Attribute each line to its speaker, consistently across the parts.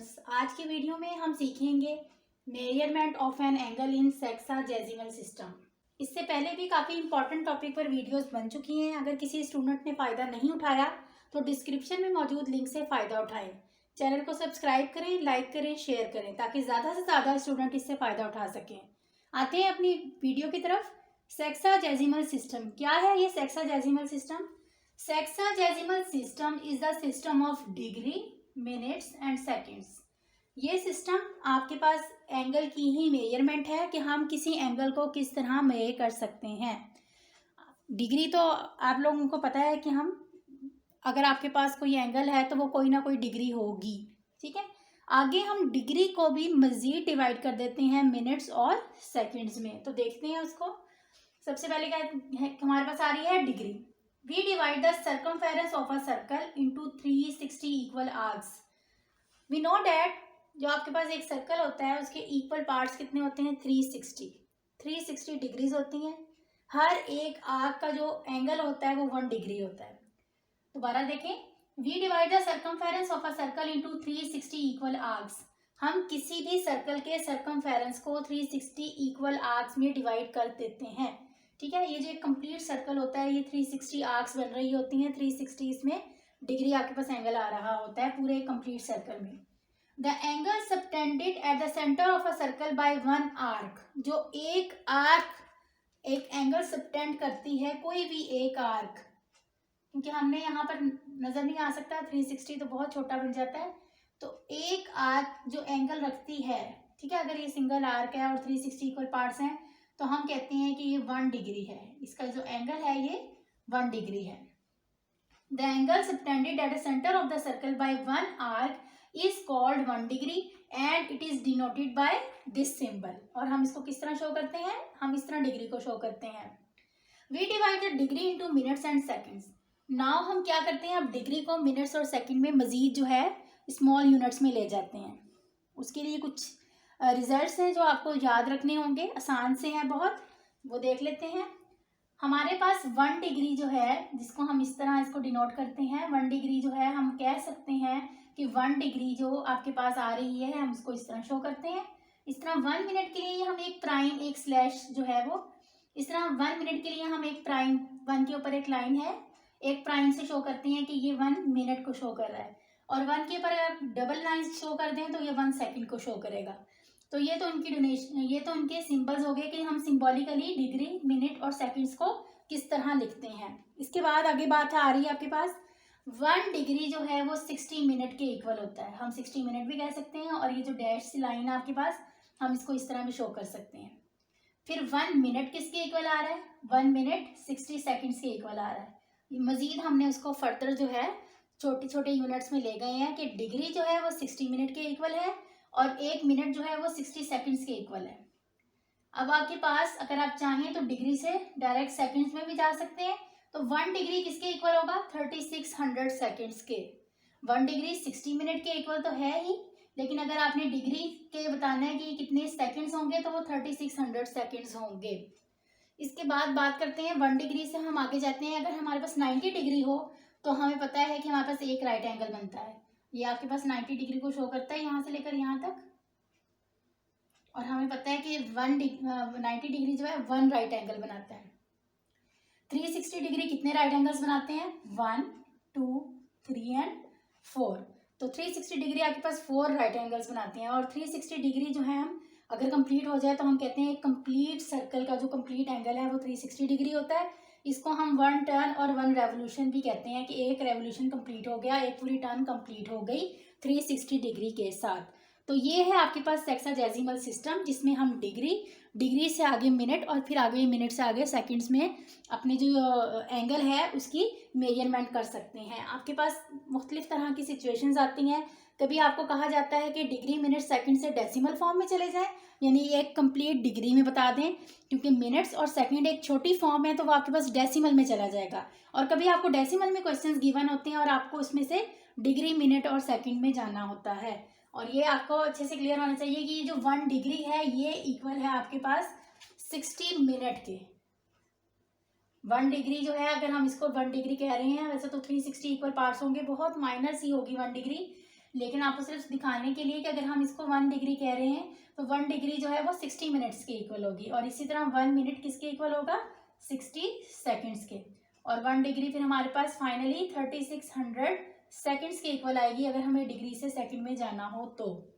Speaker 1: Students, आज की video में हम सीखेंगे measurement of an angle in sexagesimal system. इससे पहले भी काफ़ी इंपॉर्टेंट टॉपिक पर वीडियोस बन चुकी हैं। अगर किसी स्टूडेंट ने फ़ायदा नहीं उठाया तो डिस्क्रिप्शन में मौजूद लिंक से फ़ायदा उठाएं। चैनल को सब्सक्राइब करें, लाइक करें, शेयर करें ताकि ज़्यादा से ज़्यादा स्टूडेंट इससे फ़ायदा उठा सकें। आते हैं अपनी वीडियो की तरफ। सेक्साडेसिमल सिस्टम क्या है? ये sexagesimal system is the system of degree, minutes and seconds. ये सिस्टम आपके पास एंगल की ही मेजरमेंट है कि हम किसी एंगल को किस तरह मेजर कर सकते हैं। डिग्री तो आप लोगों को पता है कि हम अगर आपके पास कोई एंगल है तो वो कोई ना कोई डिग्री होगी, ठीक है। आगे हम डिग्री को भी मज़ीद डिवाइड कर देते हैं मिनट्स और सेकंड्स में। तो देखते हैं उसको। सबसे पहले क्या है, हमारे पास आ रही है degree. We divide the circumference of a circle into 360 equal arcs. We know that जो आपके पास एक सर्कल होता है उसके इक्वल पार्ट्स कितने होते हैं? 360 डिग्रीज होती हैं। हर एक आर्क का जो एंगल होता है वो 1 डिग्री होता है। दोबारा देखें, we divide the circumference of a circle into 360 equal arcs. हम किसी भी सर्कल के सर्कमफेरेंस को 360 इक्वल आर्क्स में डिवाइड कर देते हैं, ठीक है। ये जो एक कंप्लीट सर्कल होता है ये 360 आर्क्स बन रही होती हैं। 360 इसमें डिग्री आपके पास एंगल आ रहा होता है पूरे कंप्लीट सर्कल में। The angle subtended at the centre of a circle by 1 arc. जो एक आर्क एक एंगल सबटेंड करती है, कोई भी एक आर्क, क्योंकि हमने यहाँ पर नजर नहीं आ सकता, 360 तो बहुत छोटा बन जाता है। तो एक आर्क जो एंगल रखती है, ठीक है, अगर ये सिंगल आर्क है और 360 इक्वल पार्ट्स हैं तो हम कहते हैं कि ये 1 डिग्री है। इसका जो एंगल है ये 1 डिग्री है। The angle subtended at the centre of the circle by 1 arc is called 1 degree and it is denoted by this symbol. और हम इसको किस तरह शो करते हैं? हम इस तरह डिग्री को शो करते हैं। We divide the degree into minutes and seconds. Now हम क्या करते हैं, अब डिग्री को मिनट्स और सेकंड में मजीद जो है स्मॉल यूनिट्स में ले जाते हैं। उसके लिए कुछ रिजल्ट्स हैं जो आपको याद रखने होंगे, आसान से हैं बहुत, वो देख लेते हैं। हमारे पास 1 डिग्री जो है, जिसको हम इस तरह इसको डिनोट करते हैं, 1 डिग्री जो है हम कह सकते हैं कि 1 डिग्री जो आपके पास आ रही है हम उसको इस तरह शो करते हैं। इस तरह 1 मिनट के लिए हम एक प्राइम, एक स्लैश जो है वो इस तरह 1 मिनट के लिए हम एक प्राइम, 1 के ऊपर एक लाइन है, एक प्राइम से शो करते हैं कि ये 1 मिनट को शो कर रहा है। और 1 के ऊपर अगर डबल लाइन शो कर दें तो ये 1 सेकंड को शो करेगा। तो ये तो उनकी डोनेशन, ये तो उनके सिंबल्स हो गए कि हम सिंबॉलिकली डिग्री, मिनट और सेकंड्स को किस तरह लिखते हैं। इसके बाद आगे बात आ रही है आपके पास 1 डिग्री जो है वो 60 मिनट के इक्वल होता है। हम 60 मिनट भी कह सकते हैं। और ये जो डैश सी लाइन है आपके पास, हम इसको इस तरह भी शो कर सकते हैं। फिर 1 मिनट किसके इक्वल आ रहा है? 1 मिनट 60 सेकेंड्स के इक्वल आ रहा है। मजीद हमने उसको फर्दर जो है छोटे छोटे यूनिट्स में ले गए हैं कि डिग्री जो है वो 60 मिनट के इक्वल है और 1 मिनट जो है वो 60 सेकंड्स के इक्वल है। अब आपके पास अगर आप चाहें तो डिग्री से डायरेक्ट सेकंड्स में भी जा सकते हैं। तो 1 डिग्री किसके इक्वल होगा? 3600 सेकंड्स के। 1 डिग्री 60 मिनट के इक्वल तो है ही, लेकिन अगर आपने डिग्री के बताना है कि कितने सेकंड्स होंगे तो वो 3600 सेकंड्स होंगे। इसके बाद बात करते हैं 1 डिग्री से हम आगे जाते हैं। अगर हमारे पास 90 डिग्री हो तो हमें पता है कि हमारे पास एक राइट एंगल बनता है। ये आपके पास 90 डिग्री को शो करता है यहाँ से लेकर यहाँ तक। और हमें पता है कि 90 डिग्री जो है 1 राइट एंगल बनाता है। 360 डिग्री कितने राइट एंगल्स बनाते हैं? 1, 2, 3 एंड 4। तो 360 डिग्री आपके पास 4 राइट एंगल्स बनाते हैं। और 360 डिग्री जो है हम अगर कंप्लीट हो जाए तो हम कहते हैं कंप्लीट सर्कल का जो कंप्लीट एंगल है वो 360 डिग्री होता है। इसको हम 1 टर्न और 1 रेवोल्यूशन भी कहते हैं कि एक रेवोल्यूशन कंप्लीट हो गया, एक पूरी टर्न कंप्लीट हो गई 360 डिग्री के साथ। तो ये है आपके पास सेक्साडेसिमल सिस्टम, जिसमें हम डिग्री से आगे मिनट और फिर आगे मिनट से आगे सेकंड्स में अपने जो एंगल है उसकी मेजरमेंट कर सकते हैं। आपके पास मुख्तलिफ तरह की सिचुएशंस आती हैं। कभी आपको कहा जाता है कि डिग्री, मिनट, सेकंड से डेसिमल फॉर्म में चले जाएं, यानी एक कंप्लीट डिग्री में बता दें, क्योंकि मिनट्स और सेकंड एक छोटी फॉर्म है तो वो आपके पास डेसिमल में चला जाएगा। और कभी आपको डेसिमल में क्वेश्चंस गिवन होते हैं और आपको उसमें से डिग्री, मिनट और सेकंड में जाना होता है। और ये आपको अच्छे से क्लियर होना चाहिए कि ये जो 1 डिग्री है ये इक्वल है आपके पास 60 मिनट के। 1 डिग्री जो है, अगर हम इसको 1 डिग्री कह रहे हैं, वैसे तो 360 इक्वल पार्ट्स होंगे, बहुत माइनर सी होगी 1 डिग्री, लेकिन आपको सिर्फ दिखाने के लिए कि अगर हम इसको 1 डिग्री कह रहे हैं तो 1 डिग्री जो है वो 60 मिनट्स के इक्वल होगी, और इसी तरह 1 मिनट किसके इक्वल होगा, 60 सेकेंड्स के, और 1 डिग्री फिर हमारे पास फाइनली 3600 सेकेंड्स के इक्वल आएगी अगर हमें डिग्री से सेकेंड में जाना हो तो।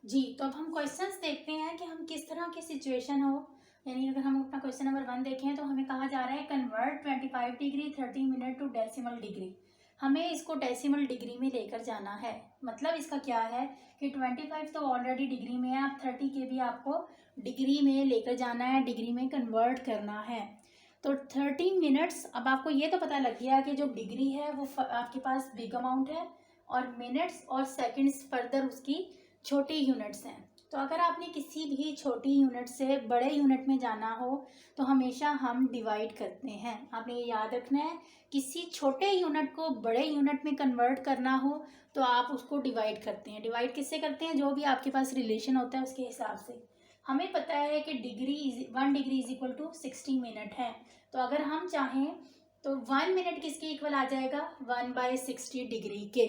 Speaker 1: जी, तो अब हम क्वेश्चंस देखते हैं कि हम किस तरह की सिचुएशन हो, यानी अगर हम अपना क्वेश्चन नंबर 1 देखें तो हमें कहा जा रहा है convert 25 degree 30 minute to decimal degree. हमें इसको डेसिमल डिग्री में लेकर जाना है। मतलब इसका क्या है कि 25 तो ऑलरेडी डिग्री में है, अब 30 के भी आपको डिग्री में लेकर जाना है, डिग्री में कन्वर्ट करना है। तो 30 मिनट्स, अब आपको ये तो पता लग गया कि जो डिग्री है वो आपके पास बिग अमाउंट है और मिनट्स और सेकंड्स फर्दर उसकी छोटी यूनिट्स हैं। तो अगर आपने किसी भी छोटी यूनिट से बड़े यूनिट में जाना हो तो हमेशा हम डिवाइड करते हैं। आपने ये याद रखना है, किसी छोटे यूनिट को बड़े यूनिट में कन्वर्ट करना हो तो आप उसको डिवाइड करते हैं। डिवाइड किससे करते हैं, जो भी आपके पास रिलेशन होता है उसके हिसाब से। हमें पता है कि 1 degree is equal to 60 minute है, तो अगर हम चाहें तो 1 मिनट किसके इक्वल आ जाएगा, 1/60 डिग्री के।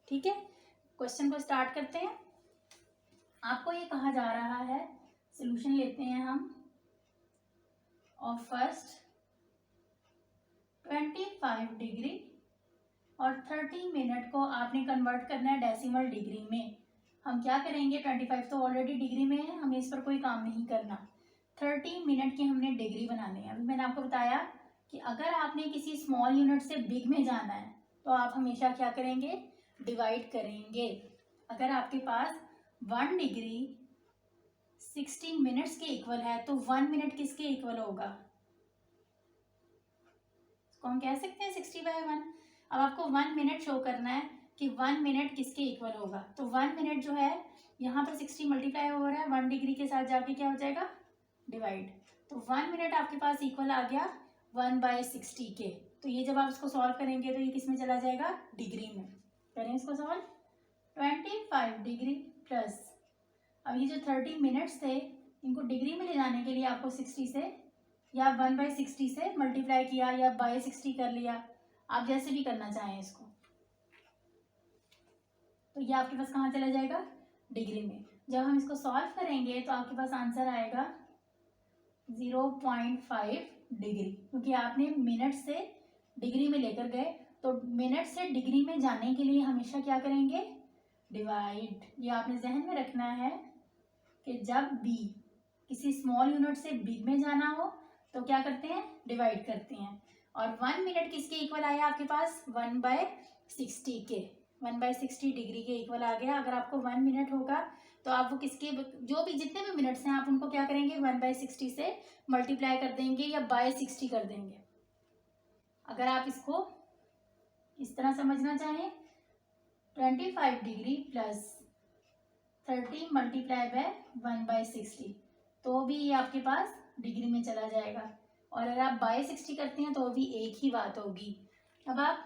Speaker 1: ठीक है, क्वेश्चन को स्टार्ट करते हैं। आपको ये कहा जा रहा है, सॉल्यूशन लेते हैं हम, और फर्स्ट 25 डिग्री और 30 मिनट को आपने कन्वर्ट करना है डेसिमल डिग्री में। हम क्या करेंगे, 25 तो ऑलरेडी डिग्री में है, हमें इस पर कोई काम नहीं करना। 30 मिनट की हमने डिग्री बनानी है। अभी मैंने आपको बताया कि अगर आपने किसी स्मॉल यूनिट से बिग में जाना है तो आप हमेशा क्या करेंगे, डिवाइड करेंगे। अगर आपके पास 1 डिग्री 60 मिनट्स के इक्वल है तो 1 मिनट किसके इक्वल होगा, इसको हम कह सकते हैं 60/1। अब आपको 1 मिनट शो करना है कि 1 मिनट किसके इक्वल होगा, तो 1 मिनट जो है यहाँ पर 60 मल्टीप्लाई हो रहा है 1 डिग्री के साथ, जाके क्या हो जाएगा, डिवाइड। तो 1 मिनट आपके पास इक्वल आ गया 1/60 के। तो ये जब आप इसको सॉल्व करेंगे तो ये किस में चला जाएगा, डिग्री में। करें इसको सॉल्व, 25 डिग्री प्लस, अब ये जो 30 मिनट्स थे इनको डिग्री में ले जाने के लिए आपको 60 से या 1/60 से मल्टीप्लाई किया या बाय 60 कर लिया, आप जैसे भी करना चाहें इसको। तो ये आपके पास कहाँ चला जाएगा, डिग्री में। जब हम इसको सॉल्व करेंगे तो आपके पास आंसर आएगा 0.5 डिग्री, क्योंकि आपने मिनट से डिग्री में लेकर गए। तो मिनट से डिग्री में जाने के लिए हमेशा क्या करेंगे, डिवाइड। ये आपने जहन में रखना है कि जब भी किसी स्मॉल यूनिट से बिग में जाना हो तो क्या करते हैं, डिवाइड करते हैं। और 1 मिनट किसके इक्वल आया आपके पास, 1/60 के, 1/60 डिग्री के इक्वल आ गया। अगर आपको 1 मिनट होगा तो आप वो किसके, जो भी जितने भी मिनट्स हैं आप उनको क्या करेंगे, 1/60 से मल्टीप्लाई कर देंगे या बाय 60 कर देंगे। अगर आप इसको इस तरह समझना चाहें, 25 डिग्री प्लस 30 मल्टीप्लाई बाय 1/60, तो भी ये आपके पास डिग्री में चला जाएगा। और अगर आप बाय 60 करते हैं तो भी एक ही बात होगी। अब आप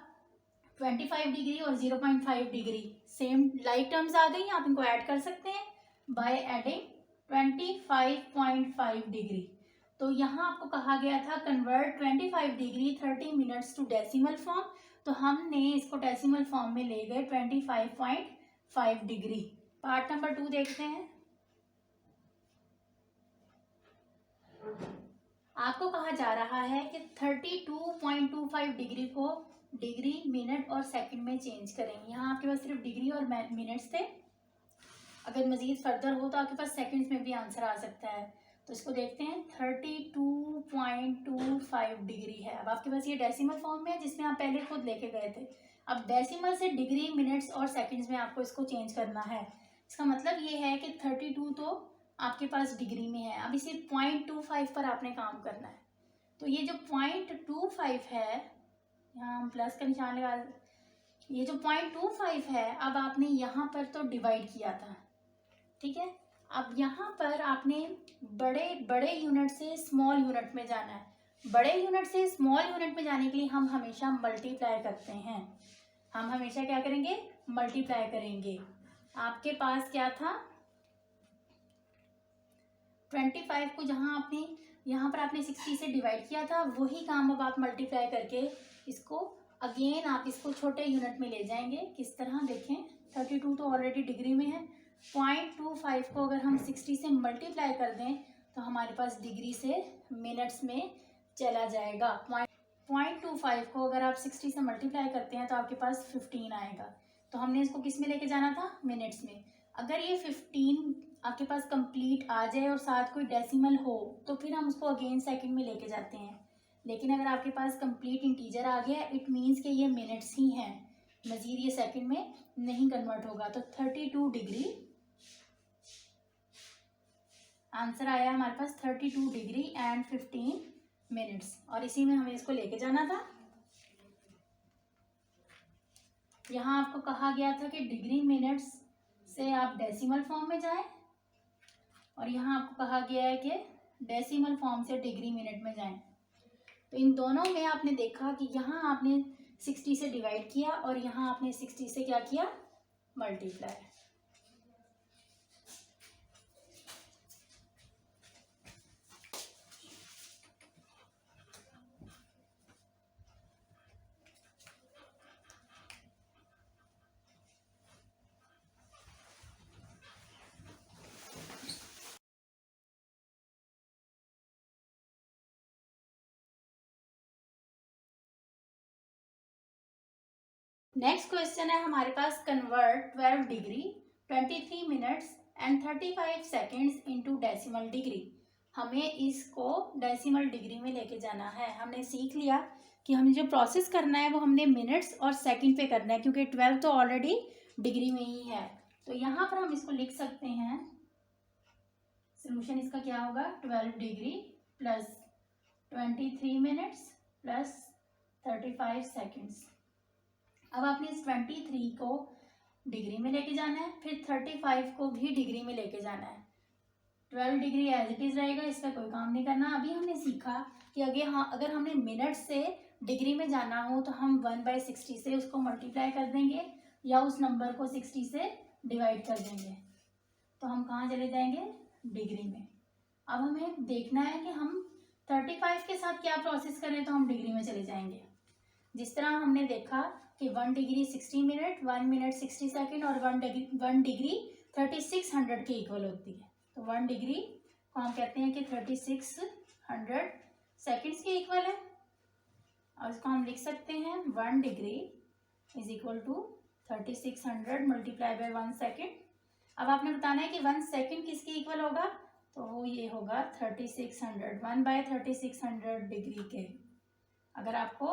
Speaker 1: 25 डिग्री और 0.5 डिग्री सेम लाइक टर्म्स आ गई, आप इनको ऐड कर सकते हैं बाय एडिंग 25.5 डिग्री। तो यहाँ आपको कहा गया था convert 25 degree 30 minutes to decimal form, तो हमने इसको डेसिमल फॉर्म में ले गए 25.5 डिग्री। पार्ट नंबर 2 देखते हैं। आपको कहा जा रहा है कि 32.25 डिग्री को डिग्री, मिनट और सेकंड में चेंज करें। यहाँ आपके पास सिर्फ डिग्री और मिनट्स थे, अगर मजीद फर्दर हो तो आपके पास सेकंड्स में भी आंसर आ सकता है। तो इसको देखते हैं, 32.25 डिग्री है। अब आपके पास ये डेसिमल फॉर्म में है जिसमें आप पहले खुद लेके गए थे। अब डेसिमल से डिग्री, मिनट्स और सेकंड्स में आपको इसको चेंज करना है। इसका मतलब ये है कि 32 तो आपके पास डिग्री में है, अब इसे 0.25 पर आपने काम करना है। तो ये जो 0.25 है, यहाँ हम प्लस का निशान लगा, ये जो 0.25 है अब आपने यहाँ पर तो डिवाइड किया था, ठीक है। अब यहाँ पर आपने बड़े बड़े यूनिट से स्मॉल यूनिट में जाना है। बड़े यूनिट से स्मॉल यूनिट में जाने के लिए हम हमेशा मल्टीप्लाई करते हैं। हम हमेशा क्या करेंगे, मल्टीप्लाई करेंगे। आपके पास क्या था, 25 को जहाँ आपने यहाँ पर आपने 60 से डिवाइड किया था, वही काम अब आप मल्टीप्लाई करके इसको अगेन आप इसको छोटे यूनिट में ले जाएंगे। किस तरह देखें, 32 तो ऑलरेडी डिग्री में है। 0.25 को अगर हम 60 से मल्टीप्लाई कर दें तो हमारे पास डिग्री से मिनट्स में चला जाएगा। 0.25 को अगर आप 60 से मल्टीप्लाई करते हैं तो आपके पास 15 आएगा। तो हमने इसको किस में लेके जाना था? मिनट्स में। अगर ये 15 आपके पास कंप्लीट आ जाए और साथ कोई डेसिमल हो तो फिर हम उसको अगेन सेकंड में लेके जाते हैं। लेकिन अगर आपके पास कंप्लीट इंटीजर आ गया, इट मीन्स कि ये मिनट्स ही हैं, मजीद ये सेकंड में नहीं कन्वर्ट होगा। तो 32 डिग्री आंसर आया हमारे पास 32 डिग्री एंड 15 मिनट्स, और इसी में हमें इसको लेके जाना था। यहाँ आपको कहा गया था कि डिग्री मिनट्स से आप डेसिमल फॉर्म में जाएं, और यहाँ आपको कहा गया है कि डेसिमल फॉर्म से डिग्री मिनट में जाएं। तो इन दोनों में आपने देखा कि यहाँ आपने 60 से डिवाइड किया और यहाँ आपने 60 से क्या किया? मल्टीप्लाई। नेक्स्ट क्वेश्चन है हमारे पास, convert 12 degree 23 minutes and 35 seconds into decimal degree. हमें इसको डेसिमल डिग्री में लेके जाना है। हमने सीख लिया कि हमें जो प्रोसेस करना है वो हमने मिनट्स और सेकंड पे करना है, क्योंकि 12 तो ऑलरेडी डिग्री में ही है। तो यहाँ पर हम इसको लिख सकते हैं, सोल्यूशन इसका क्या होगा? 12 degree plus 23 minutes plus 35 seconds. अब आपने इस 23 को डिग्री में लेके जाना है, फिर 35 को भी डिग्री में लेके जाना है। 12 डिग्री एज इट इज रहेगा, इसका कोई काम नहीं करना। अभी हमने सीखा कि अगर हमने मिनट से डिग्री में जाना हो तो हम 1/60 से उसको मल्टीप्लाई कर देंगे या उस नंबर को 60 से डिवाइड कर देंगे, तो हम कहाँ चले जाएंगे? डिग्री में। अब हमें देखना है कि हम 35 के साथ क्या प्रोसेस करें, तो हम डिग्री में चले जाएंगे। जिस तरह हमने देखा कि 1 डिग्री 60 मिनट, 1 मिनट 60 सेकेंड और 1 डिग्री 3600 के इक्वल होती है। तो 1 डिग्री को हम कहते हैं कि 3600 सेकेंड्स के इक्वल है, और इसको हम लिख सकते हैं 1 degree is equal to 3600 multiply by 1 second. अब आपने बताना है कि 1 सेकेंड किसके इक्वल होगा, तो वो ये होगा 3600, 1/3600 डिग्री के। अगर आपको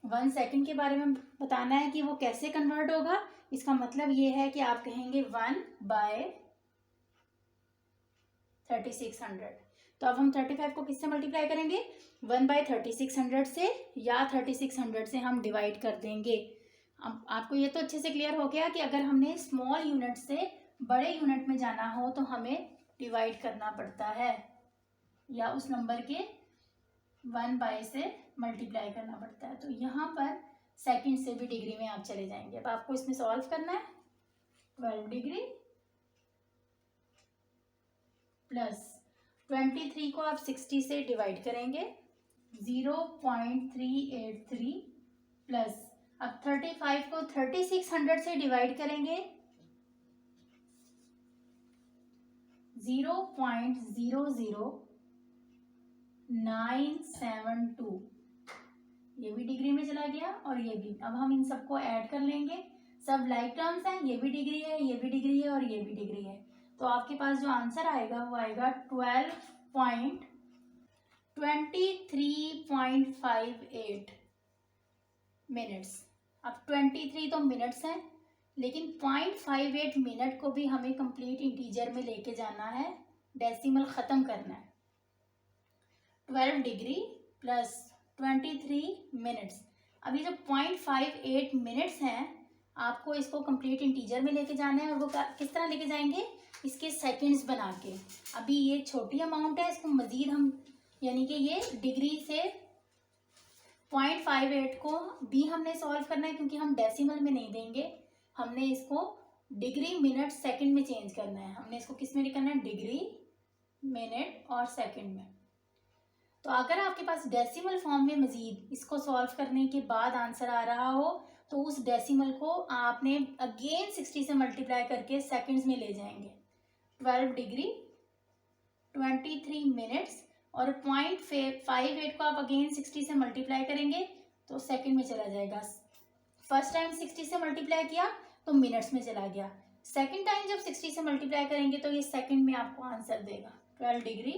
Speaker 1: 1 सेकेंड के बारे में बताना है कि वो कैसे कन्वर्ट होगा, इसका मतलब ये है कि आप कहेंगे 1/3600। तो अब हम 35 को किससे मल्टीप्लाई करेंगे? 1/3600 से, या 3600 से हम डिवाइड कर देंगे। अब आपको ये तो अच्छे से क्लियर हो गया कि अगर हमने स्मॉल यूनिट से बड़े यूनिट में जाना हो तो हमें डिवाइड करना पड़ता है, या उस नंबर के 1/, से मल्टीप्लाई करना पड़ता है। तो यहाँ पर सेकंड से भी डिग्री में आप चले जाएंगे। अब आपको इसमें सॉल्व करना है। 12 डिग्री प्लस 23 को आप 60 से डिवाइड करेंगे, 0.383 प्लस अब 35 को 3600 से डिवाइड करेंगे, 0.00972। ये भी डिग्री में चला गया और ये भी। अब हम इन सबको ऐड कर लेंगे, सब लाइक टर्म्स हैं, ये भी डिग्री है, ये भी डिग्री है और ये भी डिग्री है। तो आपके पास जो आंसर आएगा वो आएगा 12.23.58 मिनट्स। अब 23 तो मिनट्स हैं, लेकिन 0.58 मिनट को भी हमें कंप्लीट इंटीजर में लेके जाना है, डेसिमल ख़त्म करना है। 12 डिग्री प्लस 23 मिनट्स। अभी जो 0.58 मिनट्स हैं, आपको इसको कंप्लीट इंटीजर में लेके जाना है, और वो किस तरह लेके जाएंगे? इसके सेकंड्स बना के। अभी ये छोटी अमाउंट है, इसको मज़ीद हम, यानी कि ये डिग्री से 0.58 को भी हमने सॉल्व करना है, क्योंकि हम डेसिमल में नहीं देंगे, हमने इसको डिग्री मिनट सेकंड में चेंज करना है। हमने इसको किस में करना है? डिग्री मिनट और सेकंड में। तो अगर आपके पास डेसिमल फॉर्म में मज़ीद इसको सॉल्व करने के बाद आंसर आ रहा हो तो उस डेसिमल को आपने अगेन 60 से मल्टीप्लाई करके सेकंड्स में ले जाएंगे। 12 डिग्री 23 मिनट्स और 0.58 को आप अगेन 60 से मल्टीप्लाई करेंगे तो सेकंड में चला जाएगा। फर्स्ट टाइम 60 से मल्टीप्लाई किया तो मिनट्स में चला गया। सेकंड टाइम जब 60 से मल्टीप्लाई करेंगे तो ये सेकंड में आपको आंसर देगा। 12 डिग्री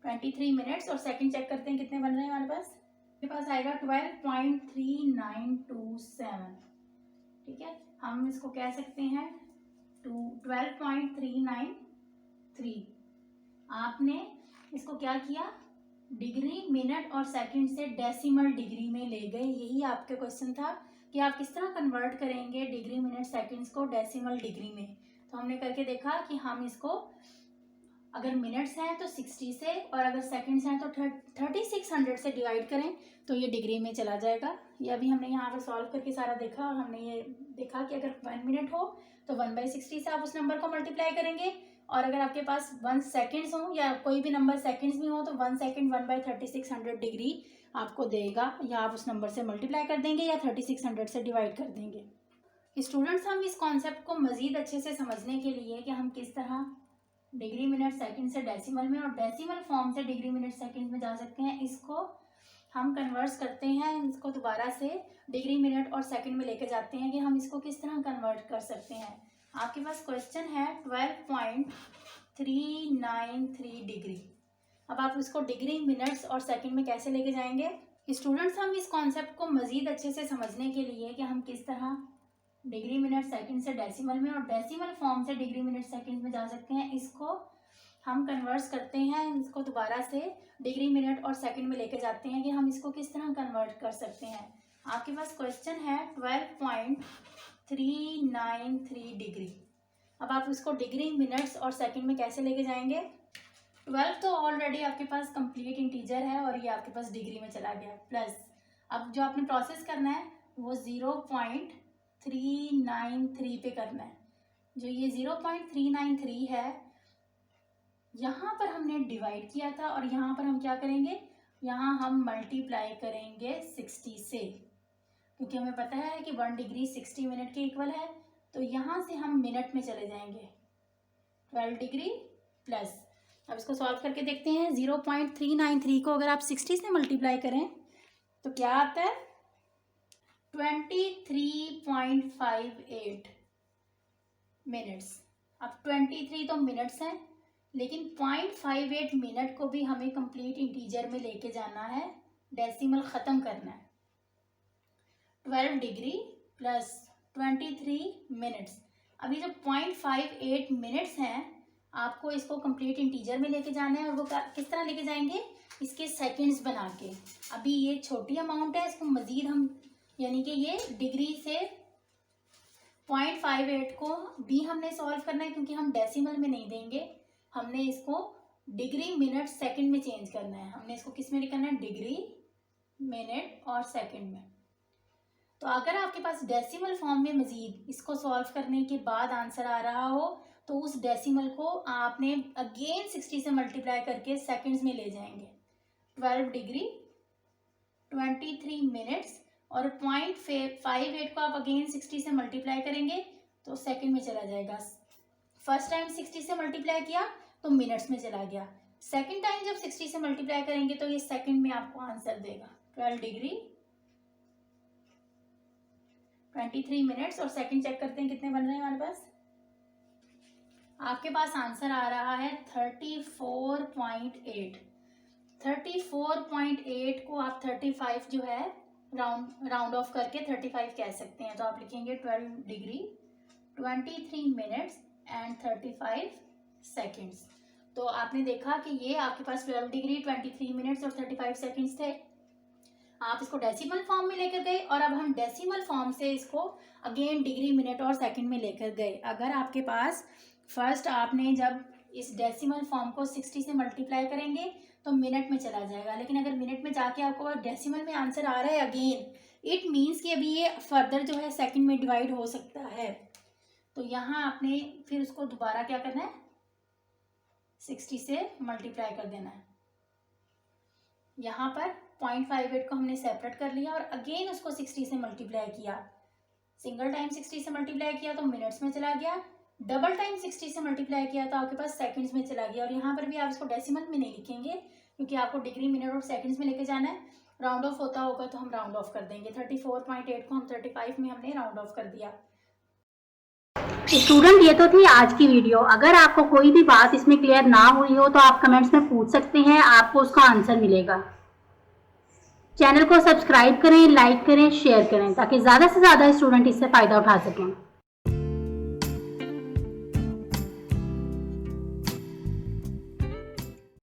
Speaker 1: 23 मिनट्स और सेकंड चेक करते हैं कितने बन रहे हैं हमारे पास। मेरे पास आएगा 12.3927। ठीक है, हम इसको कह सकते हैं 12.393। आपने इसको क्या किया, डिग्री मिनट और सेकंड से डेसिमल डिग्री में ले गए। यही आपका क्वेश्चन था कि आप किस तरह कन्वर्ट करेंगे डिग्री मिनट सेकंड्स को डेसिमल डिग्री में। तो हमने करके देखा कि हम इसको अगर मिनट्स हैं तो 60 से और अगर सेकंड्स हैं तो 3600 से डिवाइड करें तो ये डिग्री में चला जाएगा। ये अभी हमने यहाँ पर सॉल्व करके सारा देखा और हमने ये देखा कि अगर 1 मिनट हो तो 1/60 से आप उस नंबर को मल्टीप्लाई करेंगे और अगर आपके पास 1 सेकेंड्स हो या कोई भी नंबर सेकेंड्स में हो तो 1 सेकेंड 1/3600 डिग्री आपको देगा, या आप उस नंबर से मल्टीप्लाई कर देंगे या 3600 से डिवाइड कर देंगे। स्टूडेंट्स, हम इस कॉन्सेप्ट को मज़ीद अच्छे से समझने के लिए कि हम किस तरह डिग्री मिनट सेकंड से डेसिमल में और डेसिमल फॉर्म से डिग्री मिनट सेकंड में जा सकते हैं, इसको हम कन्वर्ट करते हैं। इसको दोबारा से डिग्री मिनट और सेकंड में लेके जाते हैं कि हम इसको किस तरह कन्वर्ट कर सकते हैं। आपके पास क्वेश्चन है 12.393 डिग्री। अब आप इसको डिग्री मिनट्स और सेकंड में कैसे लेके जाएंगे। स्टूडेंट्स, हम इस कॉन्सेप्ट को मज़ीद अच्छे से समझने के लिए कि हम किस तरह डिग्री मिनट सेकंड से डेसिमल में और डेसिमल फॉर्म से डिग्री मिनट सेकंड में जा सकते हैं, इसको हम कन्वर्ट करते हैं। इसको दोबारा से डिग्री मिनट और सेकंड में लेके जाते हैं कि हम इसको किस तरह कन्वर्ट कर सकते हैं। आपके पास क्वेश्चन है 12.393 डिग्री। अब आप इसको डिग्री मिनट्स और सेकंड में कैसे लेके जाएंगे। 12 तो ऑलरेडी आपके पास कंप्लीट इंटीजर है और ये आपके पास डिग्री में चला गया, प्लस अब जो आपने प्रोसेस करना है वो 0.393 पे करना है। जो ये 0.393 है यहाँ पर हमने डिवाइड किया था और यहाँ पर हम क्या करेंगे, यहाँ हम मल्टीप्लाई करेंगे 60 से, क्योंकि हमें पता है कि 1 डिग्री 60 मिनट के इक्वल है। तो यहाँ से हम मिनट में चले जाएंगे। 12 डिग्री प्लस, अब इसको सॉल्व करके देखते हैं। 0.393 को अगर आप 60 से मल्टीप्लाई करें तो क्या आता है 23.58 मिनट्स। अब 23 तो मिनट्स हैं, लेकिन 0.58 मिनट को भी हमें कंप्लीट इंटीजर में लेके जाना है, डेसिमल ख़त्म करना है। 12 डिग्री प्लस 23 मिनट्स। अभी जो 0.58 मिनट्स हैं आपको इसको कंप्लीट इंटीजर में लेके जाना है और वो किस तरह लेके जाएंगे, इसके सेकंड्स बना के। अभी ये छोटी अमाउंट है, इसको मज़ीद हम यानी कि ये डिग्री से 0.58 को भी हमने सॉल्व करना है, क्योंकि हम डेसिमल में नहीं देंगे, हमने इसको डिग्री मिनट सेकंड में चेंज करना है। हमने इसको किस में करना है, डिग्री मिनट और सेकंड में। तो अगर आपके पास डेसिमल फॉर्म में मज़ीद इसको सॉल्व करने के बाद आंसर आ रहा हो तो उस डेसिमल को आपने अगेन 60 से मल्टीप्लाई करके सेकंड्स में ले जाएंगे। 12 डिग्री 23 मिनट्स और 0.58 को आप अगेन 60 से मल्टीप्लाई करेंगे तो सेकंड में चला जाएगा। फर्स्ट टाइम 60 से मल्टीप्लाई किया तो मिनट्स में चला गया। सेकंड टाइम जब 60 से मल्टीप्लाई करेंगे तो ये सेकंड में आपको आंसर देगा। 12 डिग्री 23 मिनट्स और सेकंड चेक करते हैं कितने बन रहे हैं हमारे पास। आपके पास आंसर आ रहा है 34.8। 34.8 को आप 35 जो है राउंड ऑफ करके 35 कह सकते हैं। तो आप लिखेंगे 12 डिग्री 23 मिनट्स एंड 35 सेकंड्स। तो आपने देखा कि ये आपके पास 12 डिग्री 23 मिनट्स और 35 सेकंड्स थे। आप इसको डेसिमल फॉर्म में लेकर गए और अब हम डेसिमल फॉर्म से इसको अगेन डिग्री मिनट और सेकंड में लेकर गए। अगर आपके पास फर्स्ट आपने जब इस डेसिमल फॉर्म को 60 से मल्टीप्लाई करेंगे तो मिनट में चला जाएगा, लेकिन अगर मिनट में जाके आपको डेसिमल में आंसर आ रहा है अगेन, इट मीन्स कि अभी ये फर्दर जो है सेकंड में डिवाइड हो सकता है। तो यहाँ आपने फिर उसको दोबारा क्या करना है, 60 से मल्टीप्लाई कर देना है। यहाँ पर 0.58 को हमने सेपरेट कर लिया और अगेन उसको 60 से मल्टीप्लाई किया। सिंगल टाइम 60 से मल्टीप्लाई किया तो मिनट्स में चला गया, डबल टाइम 60 से मल्टीप्लाई किया तो आपके पास सेकंड्स में चला गया। और यहाँ पर भी आप इसको डेसिमल में नहीं लिखेंगे क्योंकि आपको डिग्री, मिनट और सेकंड्स में लेके जाना है। राउंड ऑफ होता होगा तो हम राउंड ऑफ कर देंगे। 34.8 को हम 35 में हमने राउंड ऑफ कर दिया।
Speaker 2: स्टूडेंट, ये तो थी आज की वीडियो। अगर आपको कोई भी बात इसमें क्लियर ना हुई हो तो आप कमेंट्स में पूछ सकते हैं, आपको उसका आंसर मिलेगा। चैनल को सब्सक्राइब करें, लाइक करें, शेयर करें ताकि ज़्यादा से ज़्यादा स्टूडेंट इससे फ़ायदा उठा सकें।